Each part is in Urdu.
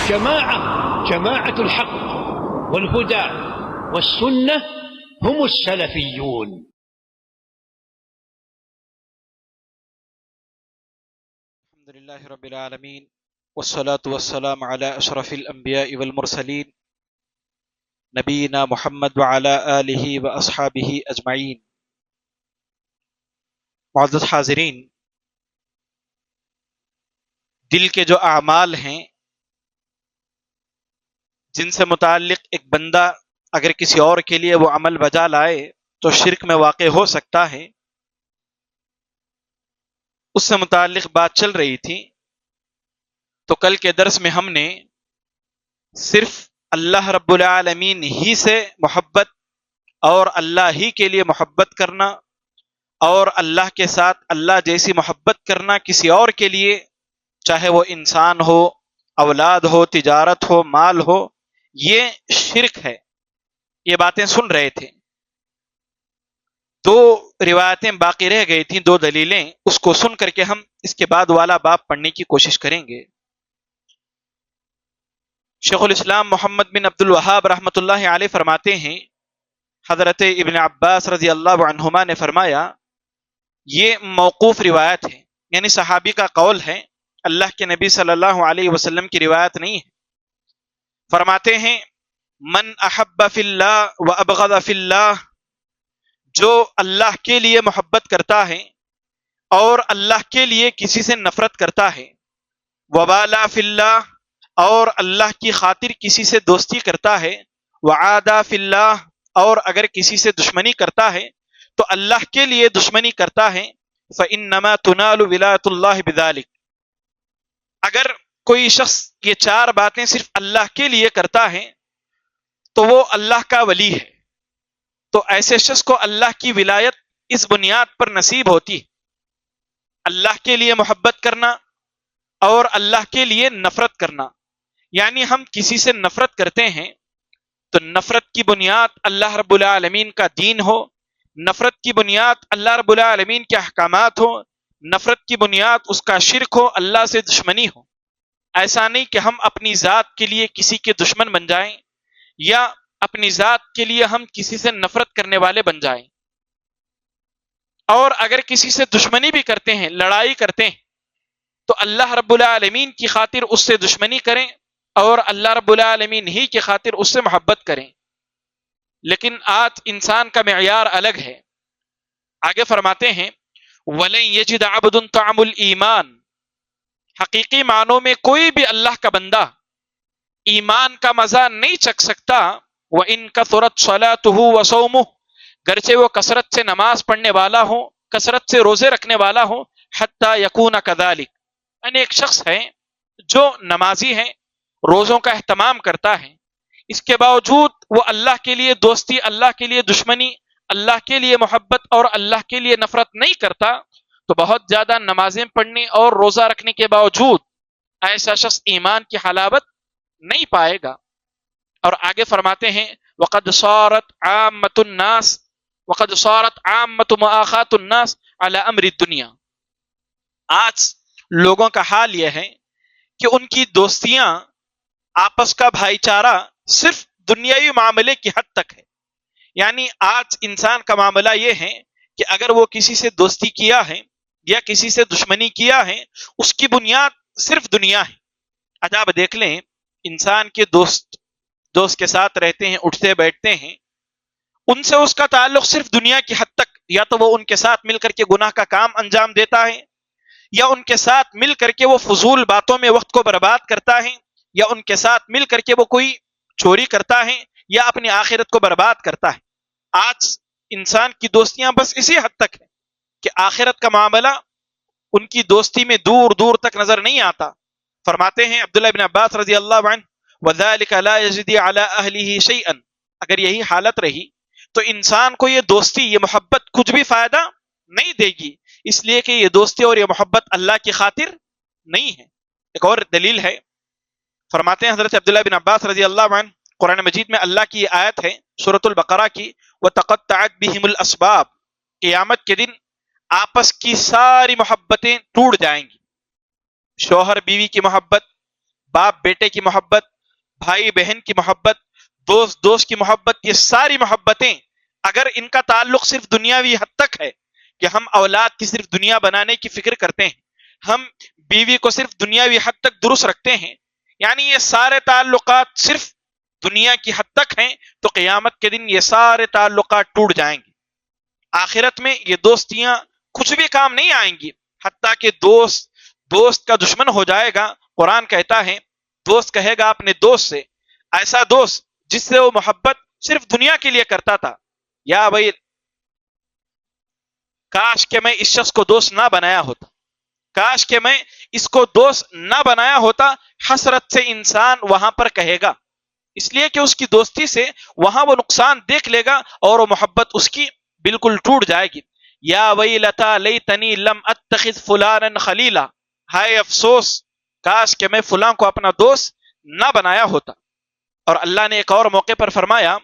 جماعة الحق والهدى والسنة هم السلفيون. الحمد لله رب العالمين والصلاة والسلام على أشرف الأنبياء والمرسلين نبينا محمد وعلى آلہ وأصحابہ أجمعین. معزز حاضرین، دل کے جو اعمال ہیں جن سے متعلق ایک بندہ اگر کسی اور کے لیے وہ عمل بجا لائے تو شرک میں واقع ہو سکتا ہے، اس سے متعلق بات چل رہی تھی. تو کل کے درس میں ہم نے صرف اللہ رب العالمین ہی سے محبت اور اللہ ہی کے لیے محبت کرنا اور اللہ کے ساتھ اللہ جیسی محبت کرنا کسی اور کے لیے، چاہے وہ انسان ہو، اولاد ہو، تجارت ہو، مال ہو، یہ شرک ہے. یہ باتیں سن رہے تھے. دو روایتیں باقی رہ گئی تھیں، دو دلیلیں، اس کو سن کر کے ہم اس کے بعد والا باب پڑھنے کی کوشش کریں گے. شیخ الاسلام محمد بن عبد الوہاب رحمۃ اللہ علیہ فرماتے ہیں، حضرت ابن عباس رضی اللہ عنہما نے فرمایا، یہ موقوف روایت ہے، یعنی صحابی کا قول ہے، اللہ کے نبی صلی اللہ علیہ وسلم کی روایت نہیں ہے. فرماتے ہیں، من احب فی اللہ و ابغض فی اللہ، جو اللہ کے لیے محبت کرتا ہے اور اللہ کے لیے کسی سے نفرت کرتا ہے، ووالا فی اللہ، اور اللہ کی خاطر کسی سے دوستی کرتا ہے، وعادا فی اللہ، اور اگر کسی سے دشمنی کرتا ہے تو اللہ کے لیے دشمنی کرتا ہے، فإنما تنال ولایۃ اللہ بذلک. اگر کوئی شخص یہ چار باتیں صرف اللہ کے لیے کرتا ہے تو وہ اللہ کا ولی ہے. تو ایسے شخص کو اللہ کی ولایت اس بنیاد پر نصیب ہوتی ہے، اللہ کے لیے محبت کرنا اور اللہ کے لیے نفرت کرنا. یعنی ہم کسی سے نفرت کرتے ہیں تو نفرت کی بنیاد اللہ رب العالمین کا دین ہو، نفرت کی بنیاد اللہ رب العالمین کے احکامات ہو، نفرت کی بنیاد اس کا شرک ہو، اللہ سے دشمنی ہو. ایسا نہیں کہ ہم اپنی ذات کے لیے کسی کے دشمن بن جائیں یا اپنی ذات کے لیے ہم کسی سے نفرت کرنے والے بن جائیں. اور اگر کسی سے دشمنی بھی کرتے ہیں، لڑائی کرتے ہیں، تو اللہ رب العالمین کی خاطر اس سے دشمنی کریں اور اللہ رب العالمین ہی کی خاطر اس سے محبت کریں. لیکن آج انسان کا معیار الگ ہے. آگے فرماتے ہیں، وَلَن يَجِدَ عَبْدٌ طَعْمُ الْإِيمَانِ، حقیقی معنوں میں کوئی بھی اللہ کا بندہ ایمان کا مزہ نہیں چکھ سکتا. وَإِن كَثُرَتْ صَلَاتُهُ وَصَوْمُهُ، گرچہ وہ کثرت سے نماز پڑھنے والا ہو، کثرت سے روزے رکھنے والا ہو، حَتَّى يَكُونَ كَذَلِكَ، یعنی ایک شخص ہے جو نمازی ہے، روزوں کا اہتمام کرتا ہے، اس کے باوجود وہ اللہ کے لیے دوستی، اللہ کے لیے دشمنی، اللہ کے لیے محبت اور اللہ کے لیے نفرت نہیں کرتا، تو بہت زیادہ نمازیں پڑھنے اور روزہ رکھنے کے باوجود ایسا شخص ایمان کی حلاوت نہیں پائے گا. اور آگے فرماتے ہیں، وقد صارت عامۃ الناس وقد صارت عامۃ مؤاخات الناس علی امر الدنیا، آج لوگوں کا حال یہ ہے کہ ان کی دوستیاں، آپس کا بھائی چارہ صرف دنیاوی معاملے کی حد تک ہے. یعنی آج انسان کا معاملہ یہ ہے کہ اگر وہ کسی سے دوستی کیا ہے یا کسی سے دشمنی کیا ہے، اس کی بنیاد صرف دنیا ہے. آج آپ دیکھ لیں، انسان کے دوست کے ساتھ رہتے ہیں، اٹھتے بیٹھتے ہیں، ان سے اس کا تعلق صرف دنیا کی حد تک، یا تو وہ ان کے ساتھ مل کر کے گناہ کا کام انجام دیتا ہے، یا ان کے ساتھ مل کر کے وہ فضول باتوں میں وقت کو برباد کرتا ہے، یا ان کے ساتھ مل کر کے وہ کوئی چوری کرتا ہے یا اپنی آخرت کو برباد کرتا ہے. آج انسان کی دوستیاں بس اسی حد تک ہے کہ آخرت کا معاملہ ان کی دوستی میں دور دور تک نظر نہیں آتا. فرماتے ہیں عبداللہ بن عباس رضی اللہ عنہ، وَذَلِكَ لَا يَجْدِي عَلَىٰ أَهْلِهِ شَيْئًا، اگر یہی حالت رہی تو انسان کو یہ دوستی، یہ محبت کچھ بھی فائدہ نہیں دے گی، اس لیے کہ یہ دوستی اور یہ محبت اللہ کی خاطر نہیں ہے. ایک اور دلیل ہے، فرماتے ہیں حضرت عبداللہ بن عباس رضی اللہ عنہ، قرآن مجید میں اللہ کی یہ آیت ہے سورۃ البقرہ کی، وَتَقَطَّعَتْ بِهِمُ الْأَسْبَابُ، قیامت کے دن آپس کی ساری محبتیں ٹوٹ جائیں گی. شوہر بیوی کی محبت، باپ بیٹے کی محبت، بھائی بہن کی محبت، دوست دوست کی محبت، یہ ساری محبتیں اگر ان کا تعلق صرف دنیاوی حد تک ہے کہ ہم اولاد کی صرف دنیا بنانے کی فکر کرتے ہیں، ہم بیوی کو صرف دنیاوی حد تک درست رکھتے ہیں، یعنی یہ سارے تعلقات صرف دنیا کی حد تک ہیں، تو قیامت کے دن یہ سارے تعلقات ٹوٹ جائیں گے۔ آخرت میں یہ دوستیاں کچھ بھی کام نہیں آئیں گی، حتیٰ کہ دوست کا دشمن ہو جائے گا۔ قرآن کہتا ہے دوست کہے گا اپنے دوست سے، ایسا دوست جس سے وہ محبت صرف دنیا کے لیے کرتا تھا، یا بھائی کاش کہ میں اس شخص کو دوست نہ بنایا ہوتا، کاش کہ میں اس کو دوست نہ بنایا ہوتا، حسرت سے انسان وہاں پر کہے گا، اس لیے کہ اس کی دوستی سے وہاں وہ نقصان دیکھ لے گا اور وہ محبت اس کی بالکل ٹوٹ جائے گی۔ یا ویلتا لیتنی لم اتخذ فلانا خلیلا، ہائے افسوس کاش کہ میں فلاں کو اپنا دوست نہ بنایا ہوتا۔ اور اللہ نے ایک اور موقع پر فرمایا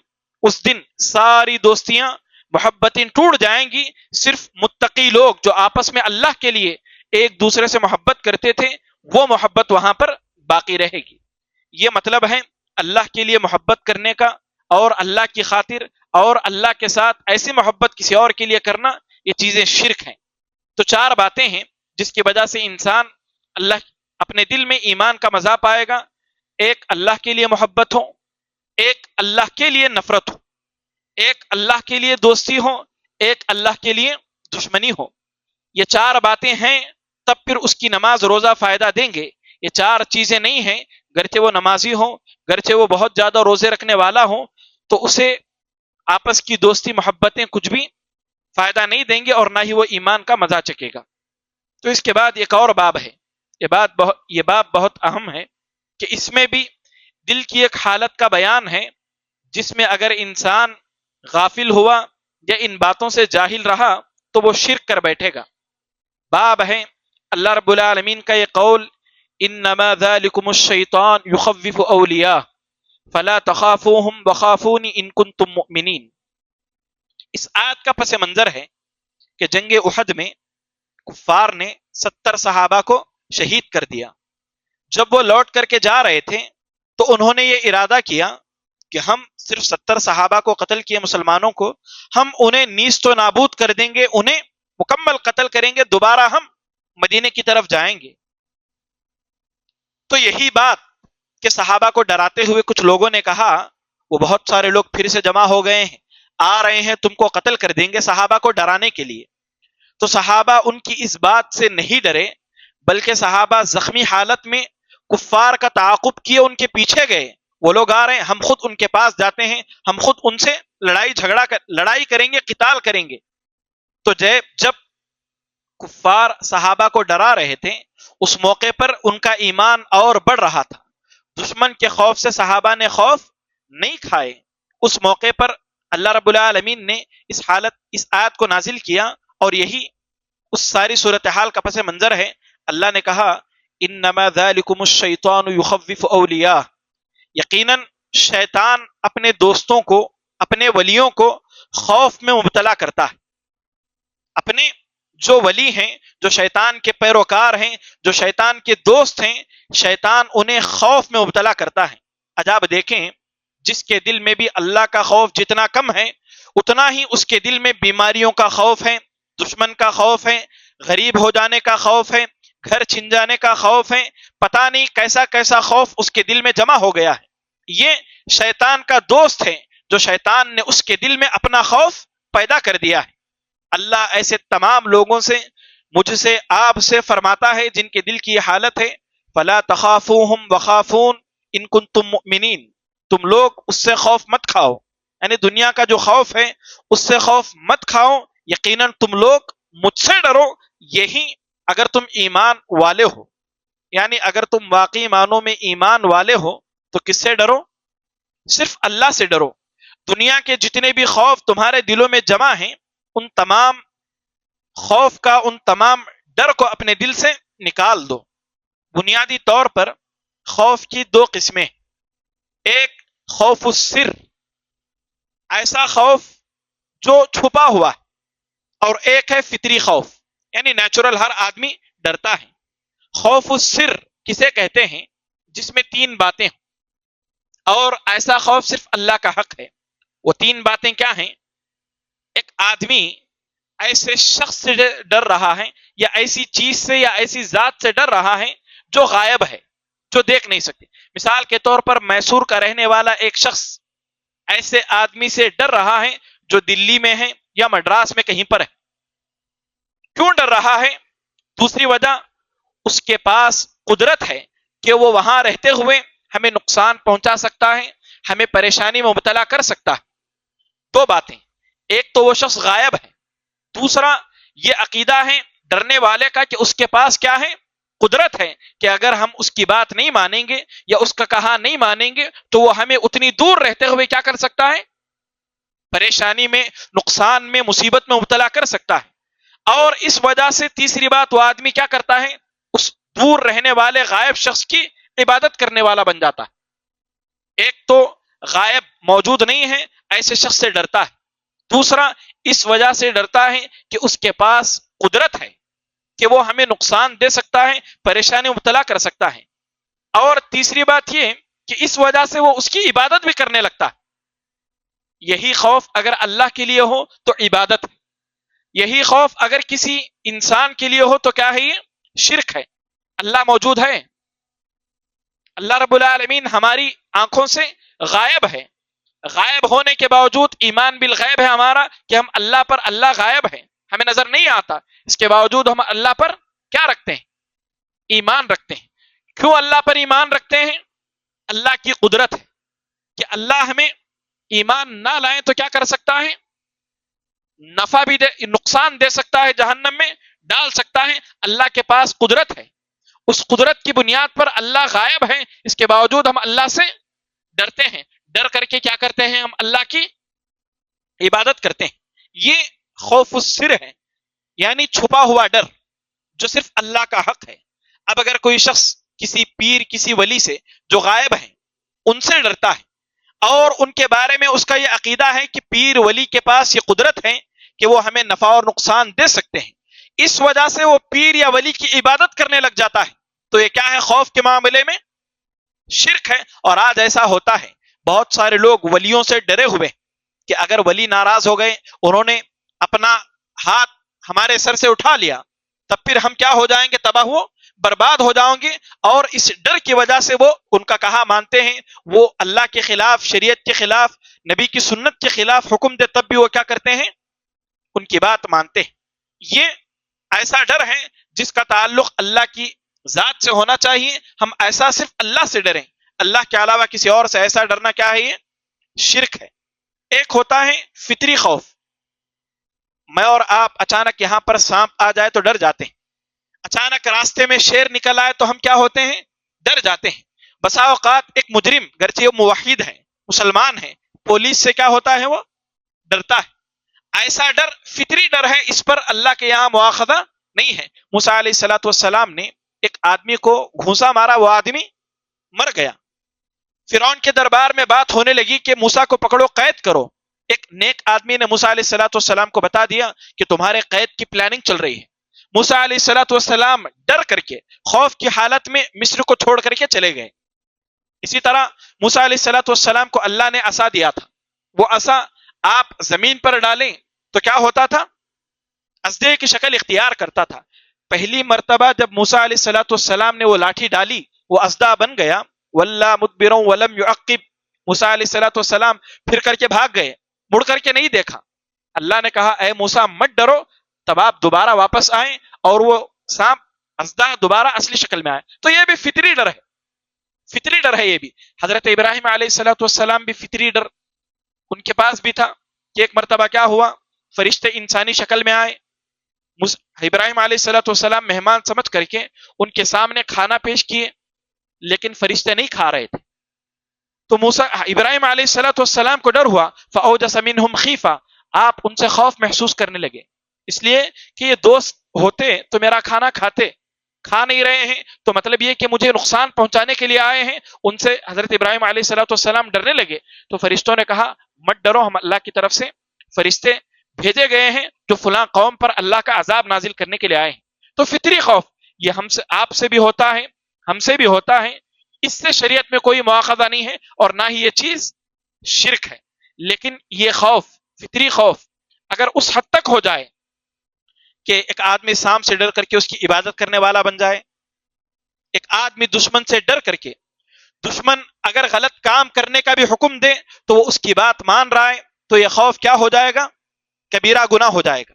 اس دن ساری دوستیاں محبتیں ٹوٹ جائیں گی، صرف متقی لوگ جو آپس میں اللہ کے لیے ایک دوسرے سے محبت کرتے تھے وہ محبت وہاں پر باقی رہے گی۔ یہ مطلب ہے اللہ کے لیے محبت کرنے کا، اور اللہ کی خاطر اور اللہ کے ساتھ ایسی محبت کسی اور کے لیے کرنا، یہ چیزیں شرک ہیں۔ تو چار باتیں ہیں جس کی وجہ سے انسان اللہ اپنے دل میں ایمان کا مزہ پائے گا۔ ایک اللہ کے لیے محبت ہو، ایک اللہ کے لیے نفرت ہو، ایک اللہ کے لیے دوستی ہو، ایک اللہ کے لیے دشمنی ہو۔ یہ چار باتیں ہیں تب پھر اس کی نماز روزہ فائدہ دیں گے۔ یہ چار چیزیں نہیں ہیں، گرچہ وہ نمازی ہو، گرچہ وہ بہت زیادہ روزے رکھنے والا ہو، تو اسے آپس کی دوستی محبتیں کچھ بھی فائدہ نہیں دیں گے اور نہ ہی وہ ایمان کا مزہ چکے گا۔ تو اس کے بعد ایک اور باب ہے، یہ باب بہت اہم ہے کہ اس میں بھی دل کی ایک حالت کا بیان ہے جس میں اگر انسان غافل ہوا یا ان باتوں سے جاہل رہا تو وہ شرک کر بیٹھے گا۔ باب ہے اللہ رب العالمین کا یہ قول انما ذالکم الشیطان یخوف اولیاء فلا تخافوهم وخافون ان کنتم مؤمنین۔ اس آیت کا پس منظر ہے کہ جنگ احد میں کفار نے 70 صحابہ کو شہید کر دیا۔ جب وہ لوٹ کر کے جا رہے تھے تو انہوں نے یہ ارادہ کیا کہ ہم صرف 70 صحابہ کو قتل کیے مسلمانوں کو، ہم انہیں نیست و نابود کر دیں گے، انہیں مکمل قتل کریں گے، دوبارہ ہم مدینے کی طرف جائیں گے۔ تو یہی بات کہ صحابہ کو ڈراتے ہوئے کچھ لوگوں نے کہا، وہ بہت سارے لوگ پھر سے جمع ہو گئے ہیں، آ رہے ہیں تم کو قتل کر دیں گے، صحابہ کو ڈرانے کے لیے۔ تو صحابہ ان کی اس بات سے نہیں ڈرے، بلکہ صحابہ زخمی حالت میں کفار کا تعاقب کیے، ان کے پیچھے گئے۔ وہ لوگ آ رہے ہیں، ہم خود ان کے پاس جاتے ہیں، ہم خود ان سے لڑائی کریں گے، قتال کریں گے۔ تو جب کفار صحابہ کو ڈرا رہے تھے، اس موقع پر ان کا ایمان اور بڑھ رہا تھا۔ دشمن کے خوف سے صحابہ نے خوف نہیں کھائے۔ اس موقع پر اللہ رب العالمین نے اس آیت کو نازل کیا، اور یہی اس ساری صورتحال کا پس منظر ہے۔ اللہ نے کہا انما ذالکم الشیطان یخوف اولیاء، یقیناً شیطان اپنے دوستوں کو، اپنے ولیوں کو خوف میں مبتلا کرتا ہے۔ اپنے جو ولی ہیں، جو شیطان کے پیروکار ہیں، جو شیطان کے دوست ہیں، شیطان انہیں خوف میں مبتلا کرتا ہے۔ عجاب دیکھیں، جس کے دل میں بھی اللہ کا خوف جتنا کم ہے، اتنا ہی اس کے دل میں بیماریوں کا خوف ہے، دشمن کا خوف ہے، غریب ہو جانے کا خوف ہے، گھر چھن جانے کا خوف ہے، پتہ نہیں کیسا کیسا خوف اس کے دل میں جمع ہو گیا ہے۔ یہ شیطان کا دوست ہے، جو شیطان نے اس کے دل میں اپنا خوف پیدا کر دیا ہے۔ اللہ ایسے تمام لوگوں سے، مجھ سے، آپ سے فرماتا ہے جن کے دل کی یہ حالت ہے، فلا تخافوہم وخافون ان کنتم مؤمنین، تم لوگ اس سے خوف مت کھاؤ، یعنی دنیا کا جو خوف ہے اس سے خوف مت کھاؤ، یقیناً تم لوگ مجھ سے ڈرو، یہی اگر تم ایمان والے ہو، یعنی اگر تم واقعی معنوں میں ایمان والے ہو تو کس سے ڈرو؟ صرف اللہ سے ڈرو۔ دنیا کے جتنے بھی خوف تمہارے دلوں میں جمع ہیں، ان تمام خوف کا، ان تمام ڈر کو اپنے دل سے نکال دو۔ بنیادی طور پر خوف کی دو قسمیں، ایک خوف السر، ایسا خوف جو چھپا ہوا ہے، اور ایک ہے فطری خوف، یعنی نیچرل، ہر آدمی ڈرتا ہے۔ خوف السر کسے کہتے ہیں؟ جس میں تین باتیں ہوں، اور ایسا خوف صرف اللہ کا حق ہے۔ وہ تین باتیں کیا ہیں؟ ایک آدمی ایسے شخص سے ڈر رہا ہے، یا ایسی چیز سے یا ایسی ذات سے ڈر رہا ہے جو غائب ہے، جو دیکھ نہیں سکتی۔ مثال کے طور پر میسور کا رہنے والا ایک شخص ایسے آدمی سے ڈر رہا ہے جو دلی میں ہے یا مدراس میں کہیں پر ہے۔ کیوں ڈر رہا ہے؟ دوسری وجہ، اس کے پاس قدرت ہے کہ وہ وہاں رہتے ہوئے ہمیں نقصان پہنچا سکتا ہے، ہمیں پریشانی میں مبتلا کر سکتا ہے۔ دو باتیں، ایک تو وہ شخص غائب ہے، دوسرا یہ عقیدہ ہے ڈرنے والے کا کہ اس کے پاس کیا ہے؟ قدرت ہے کہ اگر ہم اس کی بات نہیں مانیں گے یا اس کا کہا نہیں مانیں گے تو وہ ہمیں اتنی دور رہتے ہوئے کیا کر سکتا ہے؟ پریشانی میں، نقصان میں، مصیبت میں مبتلا کر سکتا ہے۔ اور اس وجہ سے تیسری بات، وہ آدمی کیا کرتا ہے؟ اس دور رہنے والے غائب شخص کی عبادت کرنے والا بن جاتا ہے۔ ایک تو غائب موجود نہیں ہے، ایسے شخص سے ڈرتا ہے۔ دوسرا، اس وجہ سے ڈرتا ہے کہ اس کے پاس قدرت ہے کہ وہ ہمیں نقصان دے سکتا ہے، پریشانی میں مبتلا کر سکتا ہے۔ اور تیسری بات یہ کہ اس وجہ سے وہ اس کی عبادت بھی کرنے لگتا ہے۔ یہی خوف اگر اللہ کے لیے ہو تو عبادت ہے، یہی خوف اگر کسی انسان کے لیے ہو تو کیا ہے؟ یہ شرک ہے۔ اللہ موجود ہے، اللہ رب العالمین ہماری آنکھوں سے غائب ہے، غائب ہونے کے باوجود ایمان بالغیب ہے ہمارا کہ ہم اللہ پر، اللہ غائب ہے، ہمیں نظر نہیں آتا، اس کے باوجود ہم اللہ پر کیا رکھتے ہیں؟ ایمان رکھتے ہیں۔ کیوں اللہ پر ایمان رکھتے ہیں؟ اللہ کی قدرت ہے کہ اللہ ہمیں ایمان نہ لائیں تو کیا کر سکتا ہے؟ نفع بھی دے، نقصان دے سکتا ہے، جہنم میں ڈال سکتا ہے۔ اللہ کے پاس قدرت ہے، اس قدرت کی بنیاد پر اللہ غائب ہے، اس کے باوجود ہم اللہ سے ڈرتے ہیں، ڈر کر کے کیا کرتے ہیں؟ ہم اللہ کی عبادت کرتے ہیں۔ یہ خوف السر ہے، یعنی چھپا ہوا ڈر جو صرف اللہ کا حق ہے۔ اب اگر کوئی شخص کسی پیر، کسی ولی سے جو غائب ہیں ان سے ڈرتا ہے، اور ان کے بارے میں اس کا یہ عقیدہ ہے کہ پیر ولی کے پاس یہ قدرت ہے کہ وہ ہمیں نفع اور نقصان دے سکتے ہیں، اس وجہ سے وہ پیر یا ولی کی عبادت کرنے لگ جاتا ہے، تو یہ کیا ہے؟ خوف کے معاملے میں شرک ہے۔ اور آج ایسا ہوتا ہے، بہت سارے لوگ ولیوں سے ڈرے ہوئے کہ اگر ولی ناراض ہو گئے، انہوں نے اپنا ہاتھ ہمارے سر سے اٹھا لیا، تب پھر ہم کیا ہو جائیں گے؟ تباہ ہو برباد ہو جاؤں گے۔ اور اس ڈر کی وجہ سے وہ ان کا کہا مانتے ہیں، وہ اللہ کے خلاف، شریعت کے خلاف، نبی کی سنت کے خلاف حکم دے تب بھی وہ کیا کرتے ہیں؟ ان کی بات مانتے ہیں۔ یہ ایسا ڈر ہے جس کا تعلق اللہ کی ذات سے ہونا چاہیے، ہم ایسا صرف اللہ سے ڈریں، اللہ کے علاوہ کسی اور سے ایسا ڈرنا کیا ہے؟ یہ شرک ہے۔ ایک ہوتا ہے فطری خوف، میں اور آپ اچانک یہاں پر سانپ آ جائے تو ڈر جاتے ہیں، اچانک راستے میں شیر نکل آئے تو ہم کیا ہوتے ہیں؟ ڈر جاتے ہیں۔ بسا اوقات ایک مجرم، گرچہ وہ موحد ہے، مسلمان ہے، پولیس سے کیا ہوتا ہے؟ وہ ڈرتا ہے۔ ایسا ڈر فطری ڈر ہے، اس پر اللہ کے یہاں مواخذہ نہیں ہے۔ موسیٰ علیہ الصلوۃ والسلام نے ایک آدمی کو گھونسا مارا، وہ آدمی مر گیا۔ فرعون کے دربار میں بات ہونے لگی کہ موسیٰ کو پکڑو، قید کرو۔ ایک نیک آدمی نے موسیٰ علیہ الصلوۃ والسلام کو بتا دیا کہ تمہارے قید کی پلاننگ چل رہی ہے۔ موسیٰ علیہ الصلوۃ والسلام ڈر کر کے، خوف کی حالت میں مصر کو چھوڑ کر کے چلے گئے۔ اسی طرح موسیٰ علیہ الصلوۃ والسلام کو اللہ نے عصا دیا تھا، وہ عصا آپ زمین پر ڈالیں تو کیا ہوتا تھا؟ اژدہے کی شکل اختیار کرتا تھا۔ پہلی مرتبہ جب موسیٰ علیہ الصلوۃ والسلام نے وہ لاٹھی ڈالی، وہ اژدہا بن گیا۔ وَلَّا مُدْبِرًا وَلَمْ يُعَقِّبْ، موسیٰ علیہ الصلوۃ والسلام پھر کر کے بھاگ گئے، مڑ کر کے نہیں دیکھا۔ اللہ نے کہا اے موسیٰ مت ڈرو، تب آپ دوبارہ واپس آئیں اور وہ سانپ اژدہا دوبارہ اصلی شکل میں آئے۔ تو یہ بھی فطری ڈر ہے، فطری ڈر ہے یہ بھی۔ حضرت ابراہیم علیہ الصلوۃ والسلام بھی فطری ڈر ان کے پاس بھی تھا کہ ایک مرتبہ کیا ہوا؟ فرشتے انسانی شکل میں آئے، ابراہیم علیہ الصلوۃ والسلام مہمان سمجھ کر کے ان کے سامنے کھانا پیش کیے، لیکن فرشتے نہیں کھا رہے تھے۔ تو موسیٰ ابراہیم علیہ الصلوۃ والسلام کو ڈر ہوا، فأوجس منہم خیفہ، آپ ان سے خوف محسوس کرنے لگے، اس لیے کہ یہ دوست ہوتے تو میرا کھانا کھاتے، کھا نہیں رہے ہیں تو مطلب یہ کہ مجھے نقصان پہنچانے کے لیے آئے ہیں۔ ان سے حضرت ابراہیم علیہ الصلوۃ والسلام ڈرنے لگے۔ تو فرشتوں نے کہا مت ڈرو، ہم اللہ کی طرف سے فرشتے بھیجے گئے ہیں جو فلاں قوم پر اللہ کا عذاب نازل کرنے کے لیے آئے ہیں۔ تو فطری خوف یہ ہم سے، آپ سے بھی ہوتا ہے، ہم سے بھی ہوتا ہے اس سے شریعت میں کوئی مواخذہ نہیں ہے اور نہ ہی یہ چیز شرک ہے. لیکن یہ خوف، فطری خوف، اگر اس حد تک ہو جائے کہ ایک آدمی سانپ سے ڈر کر کے اس کی عبادت کرنے والا بن جائے، ایک آدمی دشمن سے ڈر کر کے، دشمن اگر غلط کام کرنے کا بھی حکم دے تو وہ اس کی بات مان رہا ہے، تو یہ خوف کیا ہو جائے گا؟ کبیرہ گناہ ہو جائے گا.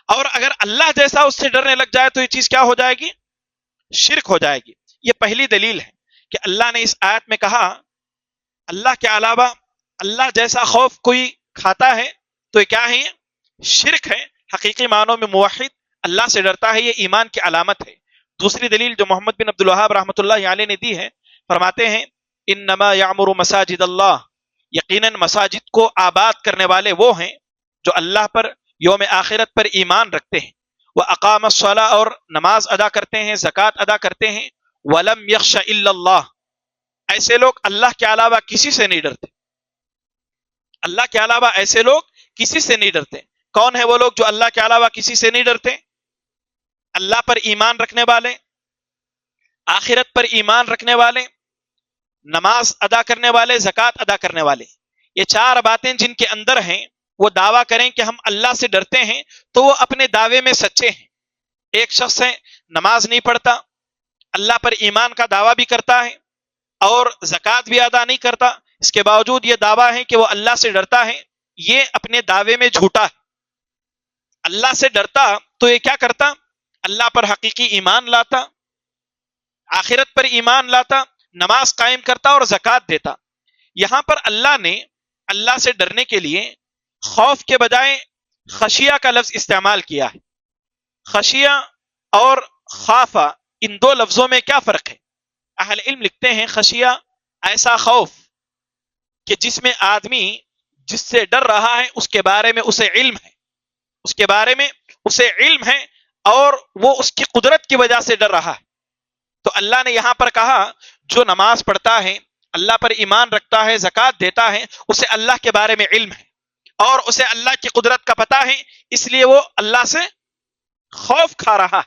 اور اگر اللہ جیسا اس سے ڈرنے لگ جائے تو یہ چیز کیا ہو جائے گی؟ شرک ہو جائے گی. یہ پہلی دلیل ہے کہ اللہ نے اس آیت میں کہا اللہ کے علاوہ اللہ جیسا خوف کوئی کھاتا ہے تو یہ کیا ہے؟ شرک ہے. حقیقی معنوں میں موحد اللہ سے ڈرتا ہے، یہ ایمان کی علامت ہے. دوسری دلیل جو محمد بن عبد الوہاب رحمۃ اللہ علیہ نے دی ہے، فرماتے ہیں انما یعمر مساجد اللہ، یقیناً مساجد کو آباد کرنے والے وہ ہیں جو اللہ پر، یوم آخرت پر ایمان رکھتے ہیں، وہ اقام الصلاۃ، اور نماز ادا کرتے ہیں، زکوٰۃ ادا کرتے ہیں، ولم یخش الا اللہ، ایسے لوگ اللہ کے علاوہ کسی سے نہیں ڈرتے. اللہ کے علاوہ ایسے لوگ کسی سے نہیں ڈرتے. کون ہیں وہ لوگ جو اللہ کے علاوہ کسی سے نہیں ڈرتے؟ اللہ پر ایمان رکھنے والے، آخرت پر ایمان رکھنے والے، نماز ادا کرنے والے، زکوٰۃ ادا کرنے والے. یہ چار باتیں جن کے اندر ہیں، وہ دعویٰ کریں کہ ہم اللہ سے ڈرتے ہیں تو وہ اپنے دعوے میں سچے ہیں. ایک شخص ہے نماز نہیں پڑھتا، اللہ پر ایمان کا دعویٰ بھی کرتا ہے اور زکوٰۃ بھی ادا نہیں کرتا، اس کے باوجود یہ دعویٰ ہے کہ وہ اللہ سے ڈرتا ہے، یہ اپنے دعوے میں جھوٹا ہے. اللہ سے ڈرتا تو یہ کیا کرتا؟ اللہ پر حقیقی ایمان لاتا، آخرت پر ایمان لاتا، نماز قائم کرتا اور زکوٰۃ دیتا. یہاں پر اللہ نے اللہ سے ڈرنے کے لیے خوف کے بجائے خشیہ کا لفظ استعمال کیا ہے. خشیہ اور خافہ، ان دو لفظوں میں کیا فرق ہے؟ اہل علم لکھتے ہیں خشیہ ایسا خوف کہ جس میں آدمی جس سے ڈر رہا ہے اس کے بارے میں اسے علم ہے، اس کے بارے میں اسے علم ہے اور وہ اس کی قدرت کی وجہ سے ڈر رہا ہے. تو اللہ نے یہاں پر کہا جو نماز پڑھتا ہے، اللہ پر ایمان رکھتا ہے، زکوٰۃ دیتا ہے، اسے اللہ کے بارے میں علم ہے اور اسے اللہ کی قدرت کا پتہ ہے، اس لیے وہ اللہ سے خوف کھا رہا.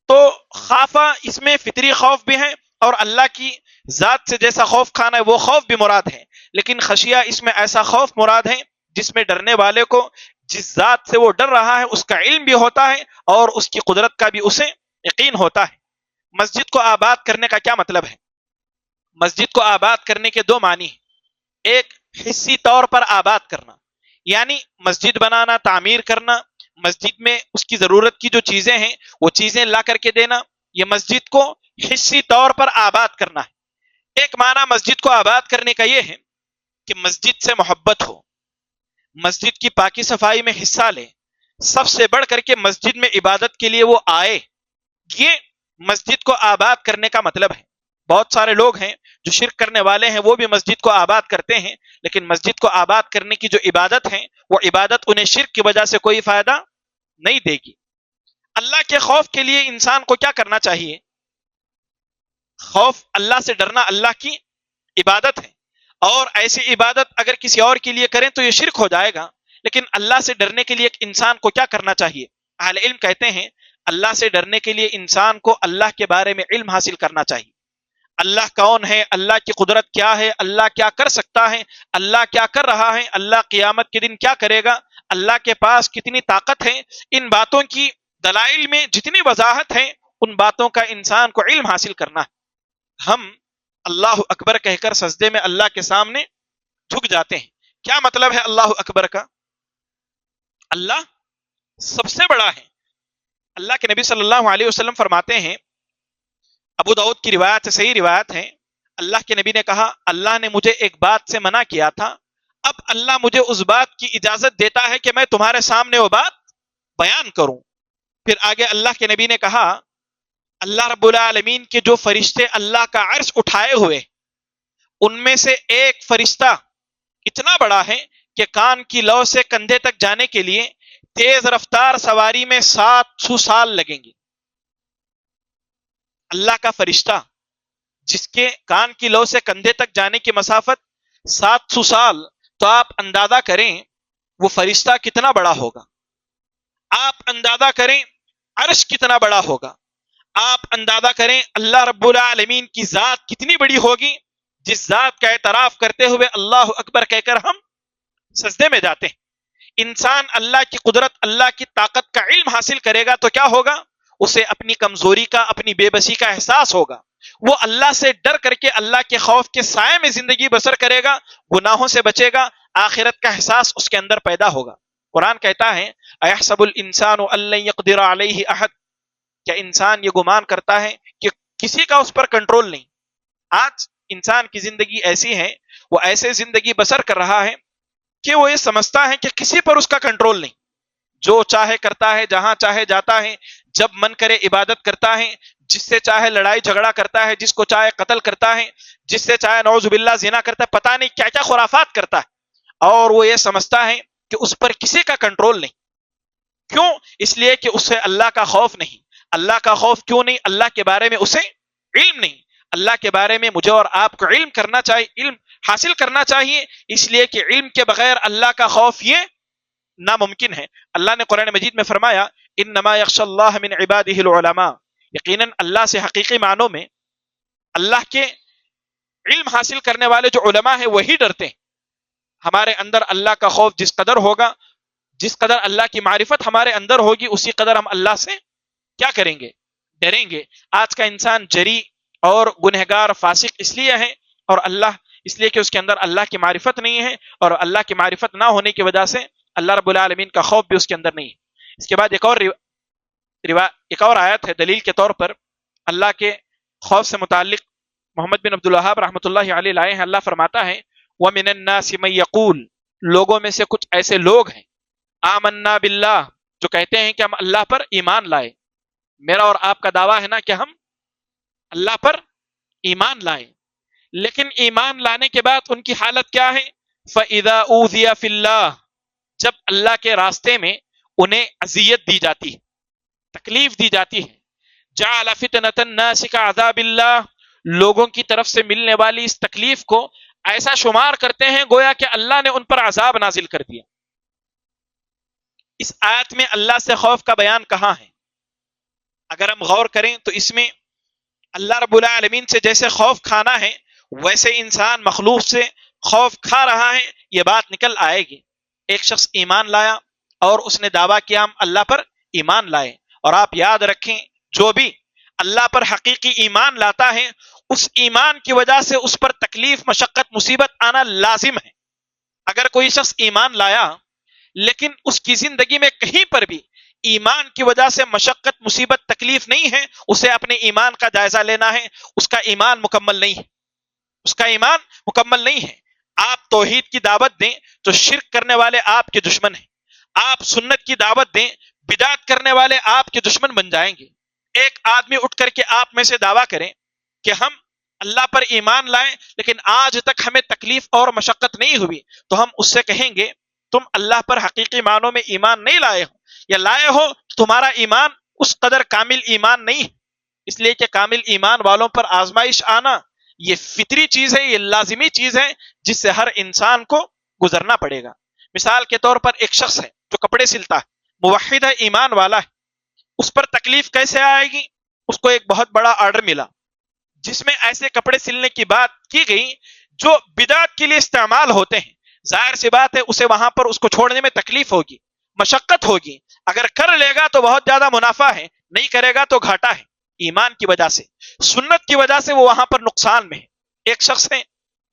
تو خوفہ اس میں فطری خوف بھی ہے اور اللہ کی ذات سے جیسا خوف کھانا ہے وہ خوف بھی مراد ہے. لیکن خشیہ اس میں ایسا خوف مراد ہے جس میں ڈرنے والے کو جس ذات سے وہ ڈر رہا ہے اس کا علم بھی ہوتا ہے اور اس کی قدرت کا بھی اسے یقین ہوتا ہے. مسجد کو آباد کرنے کا کیا مطلب ہے؟ مسجد کو آباد کرنے کے دو معنی ہیں. ایک حصی طور پر آباد کرنا، یعنی مسجد بنانا، تعمیر کرنا، مسجد میں اس کی ضرورت کی جو چیزیں ہیں وہ چیزیں لا کر کے دینا، یہ مسجد کو حصی طور پر آباد کرنا ہے. ایک معنی مسجد کو آباد کرنے کا یہ ہے کہ مسجد سے محبت ہو، مسجد کی پاکی صفائی میں حصہ لے، سب سے بڑھ کر کے مسجد میں عبادت کے لیے وہ آئے. یہ مسجد کو آباد کرنے کا مطلب ہے. بہت سارے لوگ ہیں جو شرک کرنے والے ہیں، وہ بھی مسجد کو آباد کرتے ہیں، لیکن مسجد کو آباد کرنے کی جو عبادت ہے وہ عبادت انہیں شرک کی وجہ سے کوئی فائدہ نہیں دے گی. اللہ کے خوف کے لیے انسان کو کیا کرنا چاہیے؟ خوف، اللہ سے ڈرنا اللہ کی عبادت ہے، اور ایسی عبادت اگر کسی اور کے لیے کریں تو یہ شرک ہو جائے گا. لیکن اللہ سے ڈرنے کے لیے ایک انسان کو کیا کرنا چاہیے؟ اہل علم کہتے ہیں اللہ سے ڈرنے کے لیے انسان کو اللہ کے بارے میں علم حاصل کرنا چاہیے. اللہ کون ہے، اللہ کی قدرت کیا ہے، اللہ کیا کر سکتا ہے، اللہ کیا کر رہا ہے، اللہ قیامت کے دن کیا کرے گا، اللہ کے پاس کتنی طاقت ہے. ان باتوں کی دلائل میں جتنی وضاحت ہے ان باتوں کا انسان کو علم حاصل کرنا ہے. ہم اللہ اکبر کہہ کر سجدے میں اللہ کے سامنے جھک جاتے ہیں. کیا مطلب ہے اللہ اکبر کا؟ اللہ سب سے بڑا ہے. اللہ کے نبی صلی اللہ علیہ وسلم فرماتے ہیں، ابو داؤد کی روایت سے صحیح روایت ہے، اللہ کے نبی نے کہا اللہ نے مجھے ایک بات سے منع کیا تھا، اب اللہ مجھے اس بات کی اجازت دیتا ہے کہ میں تمہارے سامنے وہ بات بیان کروں. پھر آگے اللہ کے نبی نے کہا اللہ رب العالمین کے جو فرشتے اللہ کا عرش اٹھائے ہوئے ان میں سے ایک فرشتہ اتنا بڑا ہے کہ کان کی لو سے کندھے تک جانے کے لیے تیز رفتار سواری میں 700 سال لگیں گے. اللہ کا فرشتہ جس کے کان کی لو سے کندھے تک جانے کی مسافت 700 سال، تو آپ اندازہ کریں وہ فرشتہ کتنا بڑا ہوگا. آپ اندازہ کریں عرش کتنا بڑا ہوگا. آپ اندازہ کریں اللہ رب العالمین کی ذات کتنی بڑی ہوگی، جس ذات کا اعتراف کرتے ہوئے اللہ اکبر کہہ کر ہم سجدے میں جاتے ہیں۔ انسان اللہ کی قدرت، اللہ کی طاقت کا علم حاصل کرے گا تو کیا ہوگا؟ اسے اپنی کمزوری کا، اپنی بے بسی کا احساس ہوگا۔ وہ اللہ سے ڈر کر کے اللہ کے خوف کے سائے میں زندگی بسر کرے گا، گناہوں سے بچے گا، آخرت کا احساس اس کے اندر پیدا ہوگا۔ قرآن کہتا ہے اَيَحْسَبُ الْإِنسَانُ أَن لَّن يَقْدِرَ عَلَيْهِ أَحَدٌ، کیا انسان یہ گمان کرتا ہے کہ کسی کا اس پر کنٹرول نہیں؟ آج انسان کی زندگی ایسی ہے، وہ ایسے زندگی بسر کر رہا ہے کہ وہ یہ سمجھتا ہے کہ کسی پر اس کا کنٹرول نہیں، جو چاہے کرتا ہے، جہاں چاہے جاتا ہے، جب من کرے عبادت کرتا ہے، جس سے چاہے لڑائی جھگڑا کرتا ہے، جس کو چاہے قتل کرتا ہے، جس سے چاہے نعوذ باللہ زنا کرتا ہے، پتہ نہیں کیا کیا خرافات کرتا ہے، اور وہ یہ سمجھتا ہے کہ اس پر کسی کا کنٹرول نہیں۔ کیوں؟ اس لیے کہ اسے اللہ کا خوف نہیں۔ اللہ کا خوف کیوں نہیں؟ اللہ کے بارے میں اسے علم نہیں۔ اللہ کے بارے میں مجھے اور آپ کو علم کرنا چاہیے، علم حاصل کرنا چاہیے، اس لیے کہ علم کے بغیر اللہ کا خوف یہ ناممکن ہے۔ اللہ نے قرآن مجید میں فرمایا انما یخشی اللہ من عبادہ العلماء، یقیناً اللہ سے حقیقی معنوں میں اللہ کے علم حاصل کرنے والے جو علماء ہیں وہی ڈرتے ہیں۔ ہمارے اندر اللہ کا خوف جس قدر ہوگا، جس قدر اللہ کی معرفت ہمارے اندر ہوگی، اسی قدر ہم اللہ سے کیا کریں گے؟ ڈریں گے۔ آج کا انسان جری اور گنہگار فاسق اس لیے ہے، اور اللہ اس لیے کہ اس کے اندر اللہ کی معرفت نہیں ہے، اور اللہ کی معرفت نہ ہونے کی وجہ سے اللہ رب العالمین کا خوف بھی اس کے اندر نہیں ہے۔ اس کے بعد ایک اور آیت ہے دلیل کے طور پر اللہ کے خوف سے متعلق، محمد بن عبد الوہاب رحمۃ اللہ علیہ لائے ہیں۔ اللہ فرماتا ہے وَمِنَ النَّاسِ مَن يَقُولُ، لوگوں میں سے کچھ ایسے لوگ ہیں آمنا باللہ، جو کہتے ہیں کہ ہم اللہ پر ایمان لائے۔ میرا اور آپ کا دعویٰ ہے نا کہ ہم اللہ پر ایمان لائے، لیکن ایمان لانے کے بعد ان کی حالت کیا ہے؟ فَإِذَا أُوذِيَ فِي اللَّهِ، جب اللہ کے راستے میں انہیں اذیت دی جاتی ہے، تکلیف دی جاتی ہے، جعل فتنة الناس كعذاب اللہ، لوگوں کی طرف سے ملنے والی اس تکلیف کو ایسا شمار کرتے ہیں گویا کہ اللہ نے ان پر عذاب نازل کر دیا۔ اس آیت میں اللہ سے خوف کا بیان کہاں ہے؟ اگر ہم غور کریں تو اس میں اللہ رب العالمین سے جیسے خوف کھانا ہے، ویسے انسان مخلوق سے خوف کھا رہا ہے، یہ بات نکل آئے گی۔ ایک شخص ایمان لایا اور اس نے دعویٰ کیا ہم اللہ پر ایمان لائے، اور آپ یاد رکھیں جو بھی اللہ پر حقیقی ایمان لاتا ہے، اس ایمان کی وجہ سے اس پر تکلیف، مشقت، مصیبت آنا لازم ہے۔ اگر کوئی شخص ایمان لایا لیکن اس کی زندگی میں کہیں پر بھی ایمان کی وجہ سے مشقت، مصیبت، تکلیف نہیں ہے، اسے اپنے ایمان کا جائزہ لینا ہے۔ اس کا ایمان مکمل نہیں ہے، اس کا ایمان مکمل نہیں ہے۔ آپ توحید کی دعوت دیں تو شرک کرنے والے آپ کے دشمن ہیں، آپ سنت کی دعوت دیں، بدعت کرنے والے آپ کے دشمن بن جائیں گے۔ ایک آدمی اٹھ کر کے آپ میں سے دعویٰ کریں کہ ہم اللہ پر ایمان لائیں لیکن آج تک ہمیں تکلیف اور مشقت نہیں ہوئی، تو ہم اس سے کہیں گے تم اللہ پر حقیقی معنوں میں ایمان نہیں لائے ہو، یا لائے ہو تو تمہارا ایمان اس قدر کامل ایمان نہیں ہے۔ اس لیے کہ کامل ایمان والوں پر آزمائش آنا یہ فطری چیز ہے، یہ لازمی چیز ہے جس سے ہر انسان کو گزرنا پڑے گا۔ مثال کے طور پر ایک شخص ہے جو کپڑے سلتا ہے، موحد ہے، ایمان والا ہے، اس پر تکلیف کیسے آئے گی؟ اس کو ایک بہت بڑا آرڈر ملا جس میں ایسے کپڑے سلنے کی بات کی گئی جو بدعت کے لیے استعمال ہوتے ہیں۔ ظاہر سی بات ہے اسے وہاں پر اس کو چھوڑنے میں تکلیف ہوگی، مشقت ہوگی۔ اگر کر لے گا تو بہت زیادہ منافع ہے، نہیں کرے گا تو گھاٹا ہے۔ ایمان کی وجہ سے، سنت کی وجہ سے وہ وہاں پر نقصان میں ہے۔ ایک شخص ہے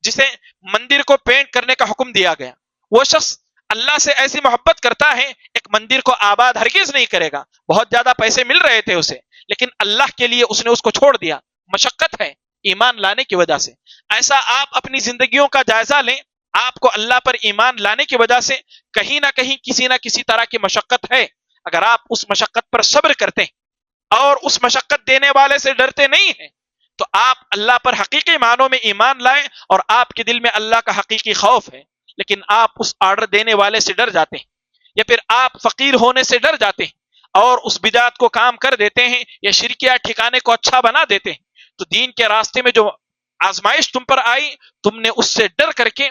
جسے مندر کو پینٹ کرنے کا حکم دیا گیا، وہ شخص اللہ سے ایسی محبت کرتا ہے، ایک مندر کو آباد ہرگز نہیں کرے گا۔ بہت زیادہ پیسے مل رہے تھے اسے، لیکن اللہ کے لیے اس نے اس کو چھوڑ دیا۔ مشقت ہے ایمان لانے کی وجہ سے۔ ایسا آپ اپنی زندگیوں کا جائزہ لیں، آپ کو اللہ پر ایمان لانے کی وجہ سے کہیں نہ کہیں کسی نہ کسی طرح کی مشقت ہے۔ اگر آپ اس مشقت پر صبر کرتے ہیں اور اس مشقت دینے والے سے ڈرتے نہیں ہیں تو آپ اللہ پر حقیقی معنوں میں ایمان لائیں اور آپ کے دل میں اللہ کا حقیقی خوف ہے، لیکن آپ اس آرڈر دینے والے سے ڈر جاتے ہیں، یا پھر آپ فقیر ہونے سے ڈر جاتے ہیں اور اس بدعت کو کام کر دیتے ہیں، یا شرکیہ ٹھکانے کو اچھا بنا دیتے ہیں۔ تو دین کے راستے میں جو آزمائش تم پر آئی، تم نے اس سے ڈر کر کے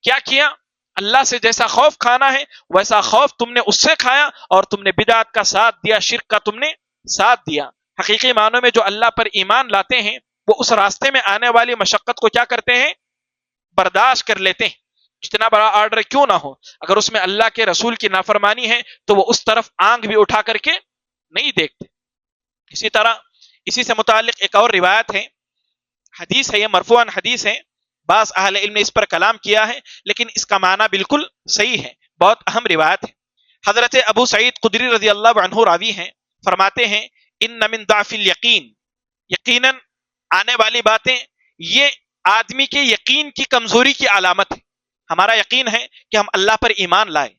کیا کیا؟ اللہ سے جیسا خوف کھانا ہے ویسا خوف تم نے اس سے کھایا، اور تم نے بدعت کا ساتھ دیا، شرک کا تم نے ساتھ دیا۔ حقیقی معنوں میں جو اللہ پر ایمان لاتے ہیں وہ اس راستے میں آنے والی مشقت کو کیا کرتے ہیں؟ برداشت کر لیتے ہیں، جتنا بڑا آرڈر کیوں نہ ہو، اگر اس میں اللہ کے رسول کی نافرمانی ہے تو وہ اس طرف آنکھ بھی اٹھا کر کے نہیں دیکھتے۔ اسی طرح اسی سے متعلق ایک اور روایت ہے، حدیث ہے، یہ مرفوعاً حدیث ہے، بعض اہل علم نے اس پر کلام کیا ہے لیکن اس کا معنی بالکل صحیح ہے، بہت اہم روایت ہے۔ حضرت ابو سعید خدری رضی اللہ عنہ راوی ہیں، فرماتے ہیں ان من ضعف الیقین، یقیناً آنے والی باتیں یہ آدمی کے یقین کی کمزوری کی علامت ہے۔ ہمارا یقین ہے کہ ہم اللہ پر ایمان لائے،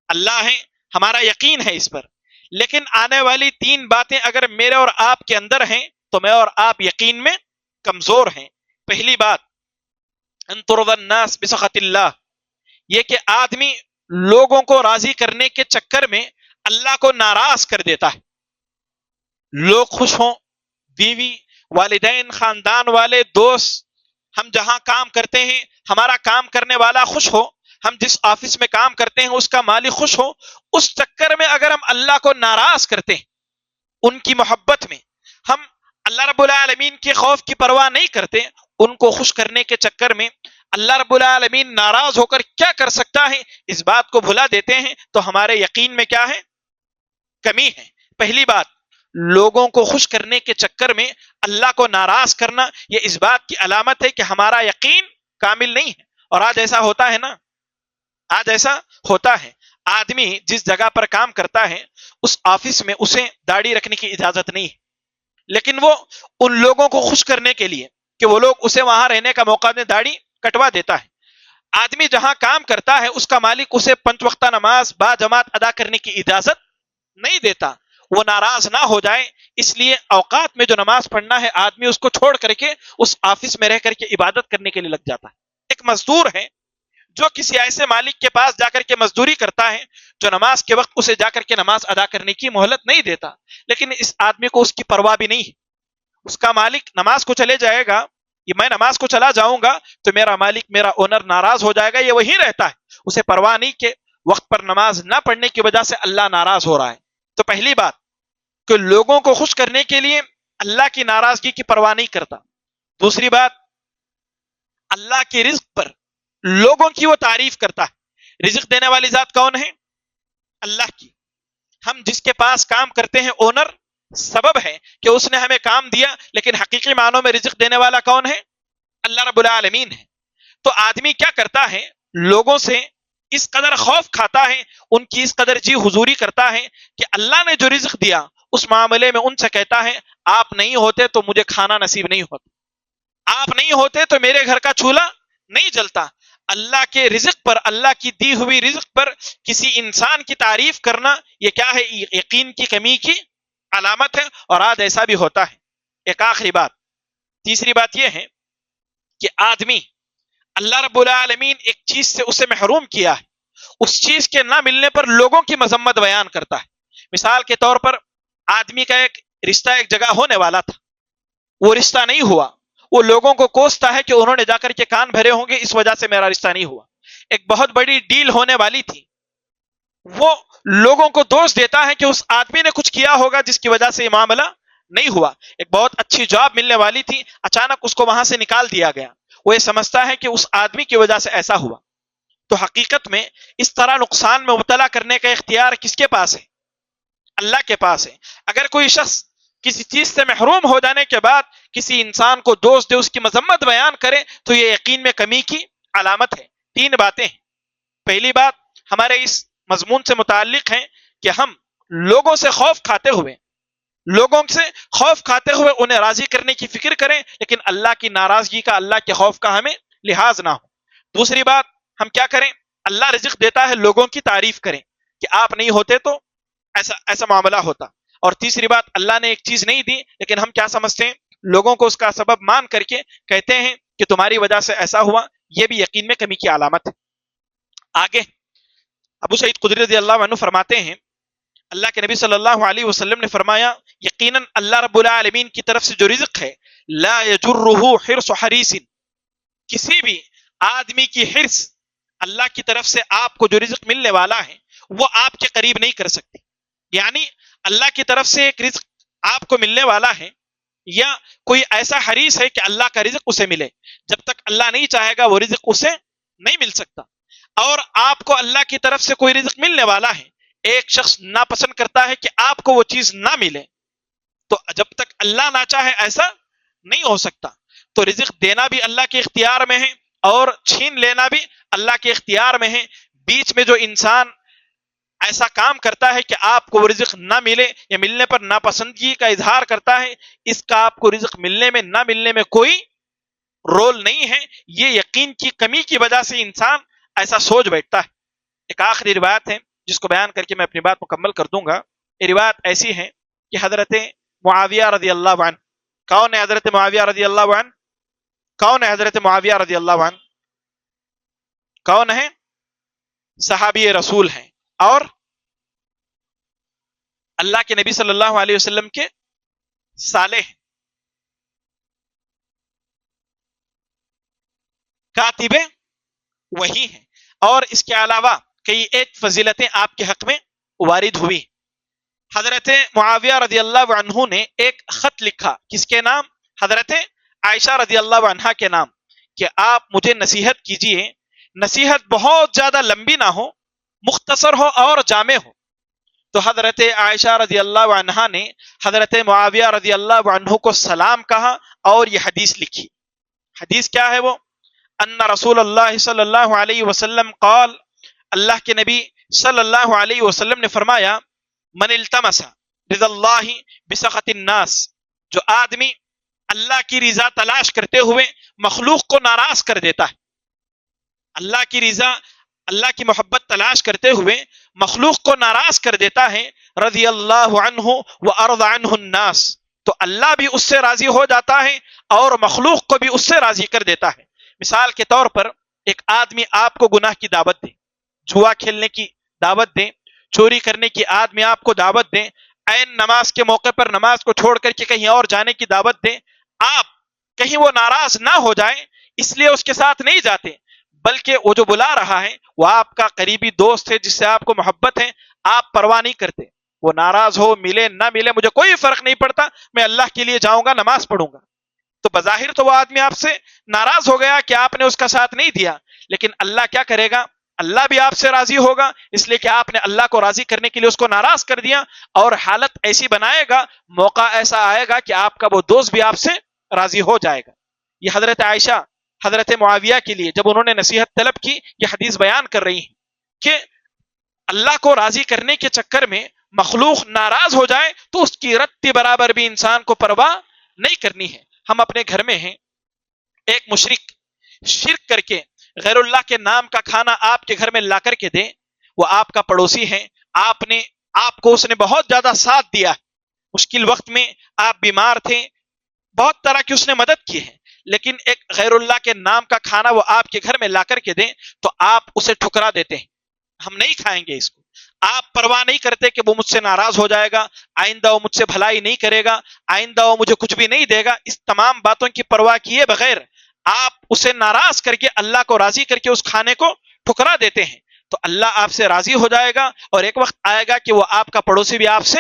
اللہ ہے، ہمارا یقین ہے اس پر، لیکن آنے والی 3 باتیں اگر میرے اور آپ کے اندر ہیں تو میں اور آپ یقین میں کمزور ہیں۔ پہلی بات ان ترضی الناس بسخط اللہ، یہ کہ آدمی لوگوں کو راضی کرنے کے چکر میں اللہ کو ناراض کر دیتا ہے۔ لوگ خوش ہوں، بیوی، والدین، خاندان والے، دوست، ہم جہاں کام کرتے ہیں ہمارا کام کرنے والا خوش ہو، ہم جس آفس میں کام کرتے ہیں اس کا مالک خوش ہو، اس چکر میں اگر ہم اللہ کو ناراض کرتے ہیں، ان کی محبت میں ہم اللہ رب العالمین کے خوف کی پرواہ نہیں کرتے، ان کو خوش کرنے کے چکر میں اللہ رب العالمین ناراض ہو کر کیا کر سکتا ہے اس بات کو بھلا دیتے ہیں، تو ہمارے یقین میں کیا ہے؟ کمی ہے۔ پہلی بات، لوگوں کو خوش کرنے کے چکر میں اللہ کو ناراض کرنا یہ اس بات کی علامت ہے کہ ہمارا یقین کامل نہیں ہے۔ اور آج ایسا ہوتا ہے نا، آج ایسا ہوتا ہے، آدمی جس جگہ پر کام کرتا ہے اس آفس میں اسے داڑھی رکھنے کی اجازت نہیں ہے، لیکن وہ ان لوگوں کو خوش کرنے کے لیے کہ وہ لوگ اسے وہاں رہنے کا موقع دیں داڑھی کٹوا دیتا ہے۔ آدمی جہاں کام کرتا ہے اس کا مالک اسے 5 وقتہ نماز با جماعت ادا کرنے کی اجازت نہیں دیتا، وہ ناراض نہ ہو جائے اس لیے اوقات میں جو نماز پڑھنا ہے آدمی اس کو چھوڑ کر کے اس آفس میں رہ کر کے عبادت کرنے کے لیے لگ جاتا ہے۔ ایک مزدور ہے جو کسی ایسے مالک کے پاس جا کر کے مزدوری کرتا ہے جو نماز کے وقت اسے جا کر کے نماز ادا کرنے کی مہلت نہیں دیتا، لیکن اس آدمی کو اس کی پرواہ بھی نہیں ہے۔ اس کا مالک نماز کو چلے جائے گا، یہ میں نماز کو چلا جاؤں گا تو میرا مالک، میرا اونر ناراض ہو جائے گا، یہ وہی رہتا ہے، اسے پرواہ نہیں کہ وقت پر نماز نہ پڑھنے کی وجہ سے اللہ ناراض ہو رہا ہے۔ تو پہلی بات کہ لوگوں کو خوش کرنے کے لیے اللہ کی ناراضگی کی پرواہ نہیں کرتا۔ دوسری بات، اللہ کے رزق پر لوگوں کی وہ تعریف کرتا ہے۔ رزق دینے والی ذات کون ہے؟ اللہ کی۔ ہم جس کے پاس کام کرتے ہیں اونر سبب ہے کہ اس نے ہمیں کام دیا، لیکن حقیقی معنوں میں رزق دینے والا کون ہے؟ اللہ رب العالمین ہے۔ تو آدمی کیا کرتا ہے؟ لوگوں سے اس قدر خوف کھاتا ہے، ان کی اس قدر جی حضوری کرتا ہے کہ اللہ نے جو رزق دیا اس معاملے میں ان سے کہتا ہے آپ نہیں ہوتے تو مجھے کھانا نصیب نہیں ہوتا، آپ نہیں ہوتے تو میرے گھر کا چولہا نہیں جلتا۔ اللہ کے رزق پر، اللہ کی دی ہوئی رزق پر کسی انسان کی تعریف کرنا یہ کیا ہے؟ یقین کی کمی کی علامت ہے، اور آج ایسا بھی ہوتا ہے۔ ایک آخری بات، تیسری بات یہ ہے کہ آدمی اللہ رب العالمین ایک چیز سے اسے محروم کیا ہے، اس چیز کے نہ ملنے پر لوگوں کی مذمت بیان کرتا ہے۔ مثال کے طور پر آدمی کا ایک رشتہ ایک جگہ ہونے والا تھا، وہ رشتہ نہیں ہوا، وہ لوگوں کو کوستا ہے کہ انہوں نے جا کر کے کان بھرے ہوں گے اس وجہ سے میرا رشتہ نہیں ہوا۔ ایک بہت بڑی ڈیل ہونے والی تھی، وہ لوگوں کو دوش دیتا ہے کہ اس آدمی نے کچھ کیا ہوگا جس کی وجہ سے یہ معاملہ نہیں ہوا۔ ایک بہت اچھی جاب ملنے والی تھی، اچانک اس کو وہاں سے نکال دیا گیا، وہ یہ سمجھتا ہے کہ اس آدمی کی وجہ سے ایسا ہوا۔ تو حقیقت میں اس طرح نقصان میں مبتلا کرنے کا اختیار کس کے پاس ہے؟ اللہ کے پاس ہے۔ اگر کوئی شخص کسی چیز سے محروم ہو جانے کے بعد کسی انسان کو دوست دے، اس کی مذمت بیان کرے، تو یہ یقین میں کمی کی علامت ہے۔ 3 باتیں ہیں۔ پہلی بات ہمارے اس مضمون سے متعلق ہے کہ ہم لوگوں سے خوف کھاتے ہوئے انہیں راضی کرنے کی فکر کریں، لیکن اللہ کی ناراضگی کا، اللہ کے خوف کا ہمیں لحاظ نہ ہو۔ دوسری بات ہم کیا کریں؟ اللہ رزق دیتا ہے، لوگوں کی تعریف کریں کہ آپ نہیں ہوتے تو ایسا معاملہ ہوتا۔ اور تیسری بات، اللہ نے ایک چیز نہیں دی لیکن ہم کیا سمجھتے ہیں؟ لوگوں کو اس کا سبب مان کر کے کہتے ہیں کہ تمہاری وجہ سے ایسا ہوا، یہ بھی یقین میں کمی کی علامت ہے۔ آگے ابو سعید خدری رضی اللہ عنہ فرماتے ہیں، اللہ کے نبی صلی اللہ علیہ وسلم نے فرمایا، یقیناً اللہ رب العالمین کی طرف سے جو رزق ہے، لا یجرہ حرص حریص، کسی بھی آدمی کی حرص، اللہ کی طرف سے آپ کو جو رزق ملنے والا ہے وہ آپ کے قریب نہیں کر سکتی۔ یعنی اللہ کی طرف سے ایک رزق آپ کو ملنے والا ہے، یا کوئی ایسا حریص ہے کہ اللہ کا رزق اسے ملے، جب تک اللہ نہیں چاہے گا وہ رزق اسے نہیں مل سکتا۔ اور آپ کو اللہ کی طرف سے کوئی رزق ملنے والا ہے، ایک شخص ناپسند کرتا ہے کہ آپ کو وہ چیز نہ ملے، تو جب تک اللہ نہ چاہے ایسا نہیں ہو سکتا۔ تو رزق دینا بھی اللہ کے اختیار میں ہے اور چھین لینا بھی اللہ کے اختیار میں ہے۔ بیچ میں جو انسان ایسا کام کرتا ہے کہ آپ کو وہ رزق نہ ملے یا ملنے پر ناپسندگی کا اظہار کرتا ہے، اس کا آپ کو رزق ملنے میں نہ ملنے میں کوئی رول نہیں ہے۔ یہ یقین کی کمی کی وجہ سے انسان ایسا سوچ بیٹھتا ہے۔ ایک آخری روایت ہے جس کو بیان کر کے میں اپنی بات مکمل کر دوں گا۔ یہ روایت ایسی ہے کہ حضرت معاویہ رضی اللہ عنہ، کون ہے حضرت معاویہ رضی اللہ عنہ؟ کون ہے حضرت معاویہ رضی اللہ عنہ؟ کون ہے؟ صحابی رسول ہیں اور اللہ کے نبی صلی اللہ علیہ وسلم کے صالح ہیں، کاتب وحی ہیں، اور اس کے علاوہ کئی ایک فضیلتیں آپ کے حق میں وارد ہوئی۔ حضرت معاویہ رضی اللہ عنہ نے ایک خط لکھا، کس کے نام؟ حضرت عائشہ رضی اللہ عنہا کے نام، کہ آپ مجھے نصیحت کیجئے، نصیحت بہت زیادہ لمبی نہ ہو، مختصر ہو اور جامع ہو۔ تو حضرت عائشہ رضی اللہ عنہا نے حضرت معاویہ رضی اللہ عنہ کو سلام کہا اور یہ حدیث لکھی۔ حدیث کیا ہے وہ؟ ان رسول اللہ صلی اللہ علیہ وسلم قال، اللہ کے نبی صلی اللہ علیہ وسلم نے فرمایا، من التمس رضا اللہ بسخط الناس، جو آدمی اللہ کی رضا تلاش کرتے ہوئے مخلوق کو ناراض کر دیتا ہے، اللہ کی رضا، اللہ کی محبت تلاش کرتے ہوئے مخلوق کو ناراض کر دیتا ہے، رضی اللہ عنہ وارض عنہ الناس، تو اللہ بھی اس سے راضی ہو جاتا ہے اور مخلوق کو بھی اس سے راضی کر دیتا ہے۔ مثال کے طور پر ایک آدمی آپ کو گناہ کی دعوت دے، جوا کھیلنے کی دعوت دے، چوری کرنے کی آدمی آپ کو دعوت دے، عین نماز کے موقع پر نماز کو چھوڑ کر کے کہیں اور جانے کی دعوت دے، آپ کہیں وہ ناراض نہ ہو جائے اس لیے اس کے ساتھ نہیں جاتے، بلکہ وہ جو بلا رہا ہے وہ آپ کا قریبی دوست ہے جس سے آپ کو محبت ہے، آپ پرواہ نہیں کرتے، وہ ناراض ہو، ملے نہ ملے، مجھے کوئی فرق نہیں پڑتا، میں اللہ کے لیے جاؤں گا، نماز پڑھوں گا۔ تو بظاہر تو وہ آدمی آپ سے ناراض ہو گیا کہ آپ نے اس کا ساتھ نہیں دیا، لیکن اللہ کیا کرے گا؟ اللہ بھی آپ سے راضی ہوگا، اس لیے کہ آپ نے اللہ کو راضی کرنے کے لیے اس کو ناراض کر دیا، اور حالت ایسی بنائے گا، موقع ایسا آئے گا کہ آپ کا وہ دوست بھی آپ سے راضی ہو جائے گا۔ یہ حضرت عائشہ حضرت معاویہ کے لیے جب انہوں نے نصیحت طلب کی، یہ حدیث بیان کر رہی ہیں کہ اللہ کو راضی کرنے کے چکر میں مخلوق ناراض ہو جائے تو اس کی رتی برابر بھی انسان کو پرواہ نہیں کرنی ہے۔ ہم اپنے گھر میں ہیں، ایک مشرک شرک کر کے غیر اللہ کے نام کا کھانا آپ کے گھر میں لا کر کے دے، وہ آپ کا پڑوسی ہے، آپ کو اس نے بہت زیادہ ساتھ دیا، مشکل وقت میں آپ بیمار تھے، بہت طرح کی اس نے مدد کی ہے، لیکن ایک غیر اللہ کے نام کا کھانا وہ آپ کے گھر میں لا کر کے دیں تو آپ اسے ٹھکرا دیتے ہیں، ہم نہیں کھائیں گے اس کو۔ آپ پرواہ نہیں کرتے کہ وہ مجھ سے ناراض ہو جائے گا، آئندہ وہ مجھ سے بھلائی نہیں کرے گا، آئندہ وہ مجھے کچھ بھی نہیں دے گا، اس تمام باتوں کی پرواہ کیے بغیر آپ اسے ناراض کر کے اللہ کو راضی کر کے اس کھانے کو ٹھکرا دیتے ہیں، تو اللہ آپ سے راضی ہو جائے گا، اور ایک وقت آئے گا کہ وہ آپ کا پڑوسی بھی آپ سے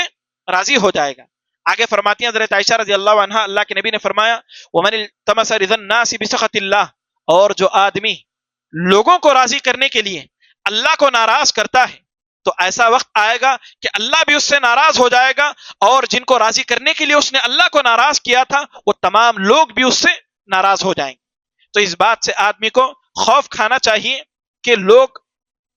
راضی ہو جائے گا۔ آگے فرماتی ہیں حضرت عائشہ رضی اللہ عنہا، اللہ کے نبی نے فرمایا، وَمَنِ الْتَمَسَ رِضَى النَّاسِ بِسَخَطِ اللَّهِ، اور جو آدمی لوگوں کو راضی کرنے کے لیے اللہ کو ناراض کرتا ہے تو ایسا وقت آئے گا کہ اللہ بھی اس سے ناراض ہو جائے گا، اور جن کو راضی کرنے کے لیے اس نے اللہ کو ناراض کیا تھا وہ تمام لوگ بھی اس سے ناراض ہو جائیں گے۔ تو اس بات سے آدمی کو خوف کھانا چاہیے کہ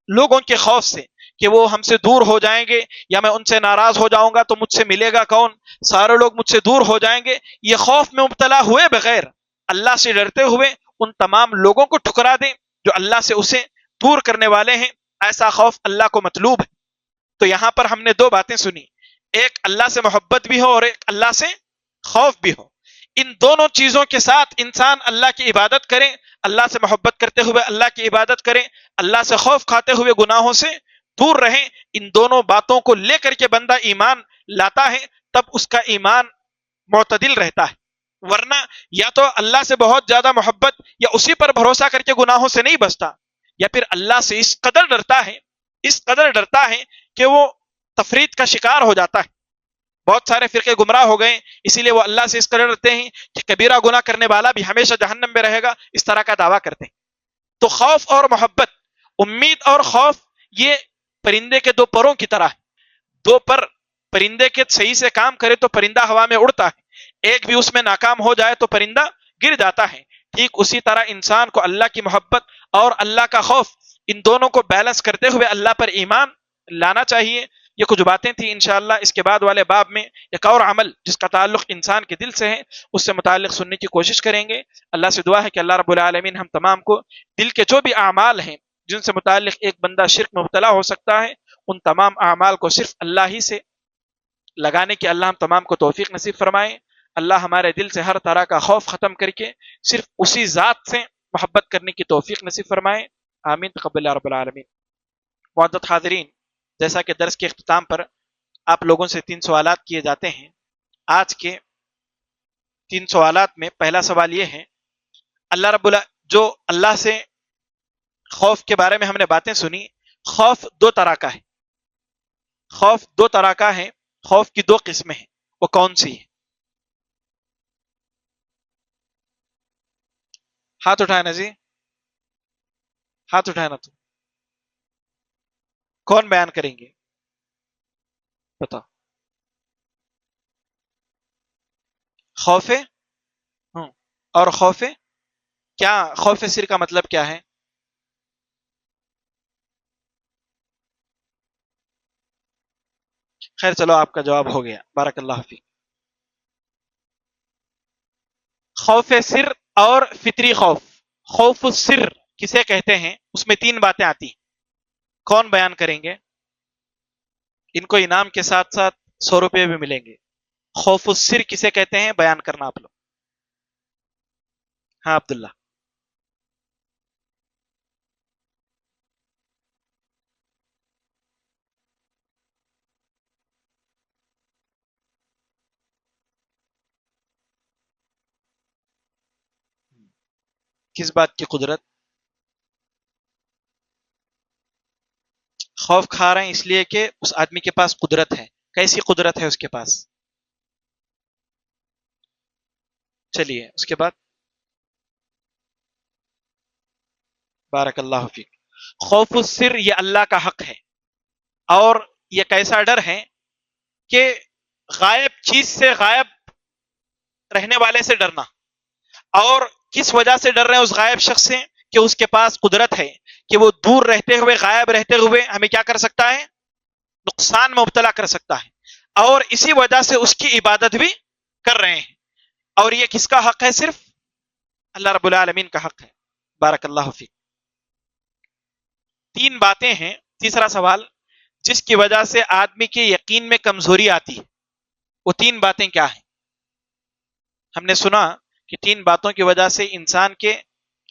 لوگوں کے خوف سے کہ وہ ہم سے دور ہو جائیں گے، یا میں ان سے ناراض ہو جاؤں گا تو مجھ سے ملے گا کون، سارے لوگ مجھ سے دور ہو جائیں گے، یہ خوف میں مبتلا ہوئے بغیر اللہ سے ڈرتے ہوئے ان تمام لوگوں کو ٹھکرا دیں جو اللہ سے اسے دور کرنے والے ہیں، ایسا خوف اللہ کو مطلوب ہے۔ تو یہاں پر ہم نے دو باتیں سنی، ایک اللہ سے محبت بھی ہو اور ایک اللہ سے خوف بھی ہو۔ ان دونوں چیزوں کے ساتھ انسان اللہ کی عبادت کرے، اللہ سے محبت کرتے ہوئے اللہ کی عبادت کرے، اللہ سے خوف کھاتے ہوئے گناہوں سے دور رہیں، ان دونوں باتوں کو لے کر کے بندہ ایمان لاتا ہے، تب اس کا ایمان معتدل رہتا ہے۔ ورنہ یا تو اللہ سے بہت زیادہ محبت یا اسی پر بھروسہ کر کے گناہوں سے نہیں بچتا، یا پھر اللہ سے اس قدر ڈرتا ہے کہ وہ تفرید کا شکار ہو جاتا ہے، بہت سارے فرقے گمراہ ہو گئے، اسی لیے وہ اللہ سے اس قدر ڈرتے ہیں کہ کبیرہ گناہ کرنے والا بھی ہمیشہ جہنم میں رہے گا، اس طرح کا دعویٰ کرتے ہیں۔ تو خوف اور محبت، امید اور خوف، یہ پرندے کے دو پروں کی طرح ہے۔ دو پر پرندے کے صحیح سے کام کرے تو پرندہ ہوا میں اڑتا ہے، ایک بھی اس میں ناکام ہو جائے تو پرندہ گر جاتا ہے۔ ٹھیک اسی طرح انسان کو اللہ کی محبت اور اللہ کا خوف، ان دونوں کو بیلنس کرتے ہوئے اللہ پر ایمان لانا چاہیے۔ یہ کچھ باتیں تھیں، انشاءاللہ اس کے بعد والے باب میں ایک اور عمل جس کا تعلق انسان کے دل سے ہے، اس سے متعلق سننے کی کوشش کریں گے۔ اللہ سے دعا ہے کہ اللہ رب العالمین ہم تمام کو دل کے جو بھی اعمال ہیں جن سے متعلق ایک بندہ شرک میں مبتلا ہو سکتا ہے، ان تمام اعمال کو صرف اللہ ہی سے لگانے کی اللہ ہم تمام کو توفیق نصیب فرمائے۔ اللہ ہمارے دل سے ہر طرح کا خوف ختم کر کے صرف اسی ذات سے محبت کرنے کی توفیق نصیب فرمائے، آمین تقبل اللہ رب العالمین۔ معزز حاضرین، جیسا کہ درس کے اختتام پر آپ لوگوں سے 3 سوالات کیے جاتے ہیں، آج کے 3 سوالات میں پہلا سوال یہ ہے، جو اللہ سے خوف کے بارے میں ہم نے باتیں سنی، خوف 2 طرح کا ہے، خوف 2 طرح کا ہے، خوف کی 2 قسمیں ہیں، وہ کون سی ہیں؟ ہاتھ اٹھانا جی، ہاتھ اٹھانا، تو کون بیان کریں گے؟ بتاؤ۔ خوف اور خوف کیا، خوف سر کا مطلب کیا ہے؟ خیر چلو آپ کا جواب ہو گیا، بارک اللہ فیک۔ خوف سر اور فطری خوف، خوف السر کسے کہتے ہیں؟ اس میں 3 باتیں آتی ہیں، کون بیان کریں گے؟ ان کو انعام کے ساتھ ساتھ 100 روپے بھی ملیں گے۔ خوف السر کسے کہتے ہیں، بیان کرنا آپ لوگ۔ ہاں عبداللہ۔ کس بات کی قدرت؟ خوف کھا رہے ہیں اس لیے کہ اس آدمی کے پاس قدرت ہے۔ کیسی قدرت ہے اس کے پاس؟ چلیے اس کے بعد، بارک اللہ فیک۔ خوف السر یہ اللہ کا حق ہے، اور یہ کیسا ڈر ہے کہ غائب چیز سے، غائب رہنے والے سے ڈرنا، اور کس وجہ سے ڈر رہے ہیں اس غائب شخص سے؟ کہ اس کے پاس قدرت ہے کہ وہ دور رہتے ہوئے، غائب رہتے ہوئے ہمیں کیا کر سکتا ہے؟ نقصان میں مبتلا کر سکتا ہے، اور اسی وجہ سے اس کی عبادت بھی کر رہے ہیں۔ اور یہ کس کا حق ہے؟ صرف اللہ رب العالمین کا حق ہے، بارک اللہ فیک۔ 3 باتیں ہیں، تیسرا سوال، جس کی وجہ سے آدمی کے یقین میں کمزوری آتی ہے، وہ 3 باتیں کیا ہیں؟ ہم نے سنا کہ 3 باتوں کی وجہ سے انسان کے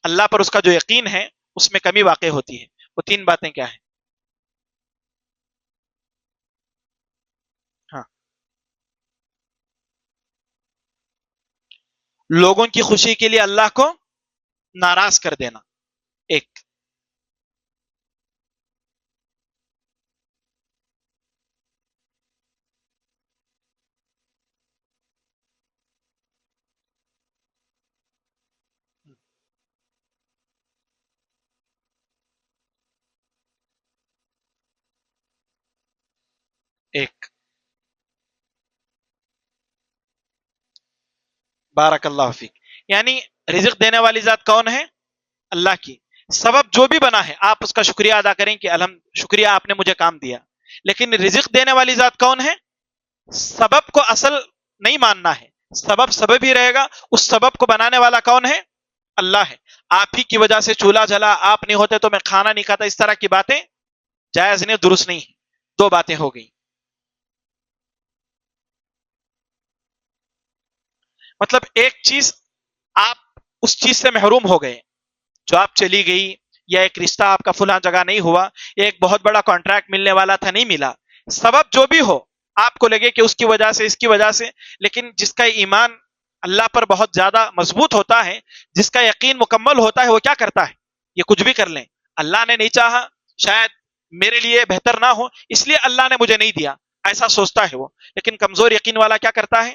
اللہ پر اس کا جو یقین ہے اس میں کمی واقع ہوتی ہے، وہ 3 باتیں کیا ہیں؟ ہاں، لوگوں کی خوشی کے لیے اللہ کو ناراض کر دینا، ایک۔ ایک، بارک اللہ فیک۔ یعنی رزق دینے والی ذات کون ہے؟ اللہ کی۔ سبب جو بھی بنا ہے آپ اس کا شکریہ ادا کریں کہ الحمد شکریہ آپ نے مجھے کام دیا، لیکن رزق دینے والی ذات کون ہے؟ سبب کو اصل نہیں ماننا ہے، سبب سبب ہی رہے گا، اس سبب کو بنانے والا کون ہے؟ اللہ ہے۔ آپ ہی کی وجہ سے چولہا جلا، آپ نہیں ہوتے تو میں کھانا نہیں کھاتا، اس طرح کی باتیں جائز نہیں، درست نہیں۔ 2 باتیں ہو گئی۔ مطلب ایک چیز، آپ اس چیز سے محروم ہو گئے جو آپ چلی گئی، یا ایک رشتہ آپ کا فلاں جگہ نہیں ہوا، یا ایک بہت بڑا کانٹریکٹ ملنے والا تھا نہیں ملا، سبب جو بھی ہو آپ کو لگے کہ اس کی وجہ سے، اس کی وجہ سے، لیکن جس کا ایمان اللہ پر بہت زیادہ مضبوط ہوتا ہے، جس کا یقین مکمل ہوتا ہے، وہ کیا کرتا ہے؟ یہ کچھ بھی کر لیں، اللہ نے نہیں چاہا، شاید میرے لیے بہتر نہ ہو، اس لیے اللہ نے مجھے نہیں دیا، ایسا سوچتا ہے وہ. لیکن کمزور یقین والا کیا کرتا ہے؟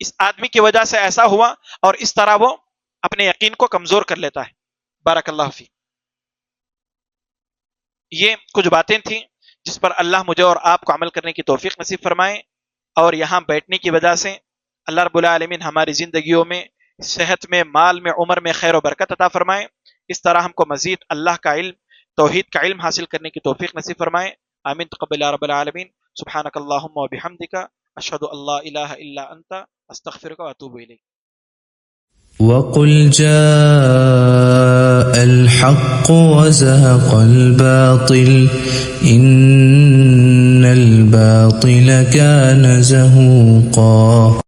اس آدمی کی وجہ سے ایسا ہوا اور اس طرح وہ اپنے یقین کو کمزور کر لیتا ہے. بارک اللہ فی. یہ کچھ باتیں تھیں جس پر اللہ مجھے اور آپ کو عمل کرنے کی توفیق نصیب فرمائے، اور یہاں بیٹھنے کی وجہ سے اللہ رب العالمین ہماری زندگیوں میں، صحت میں، مال میں، عمر میں خیر و برکت عطا فرمائے. اس طرح ہم کو مزید اللہ کا علم، توحید کا علم حاصل کرنے کی توفیق نصیب فرمائے. آمین تقبل یا رب العالمین. سبحانک اللہم و بحمدک، اشہد ان لا الہ الا انت، استغفرک و اتوب الیک. وقل جاء الحق وزهق الباطل إن الباطل كان زهوقا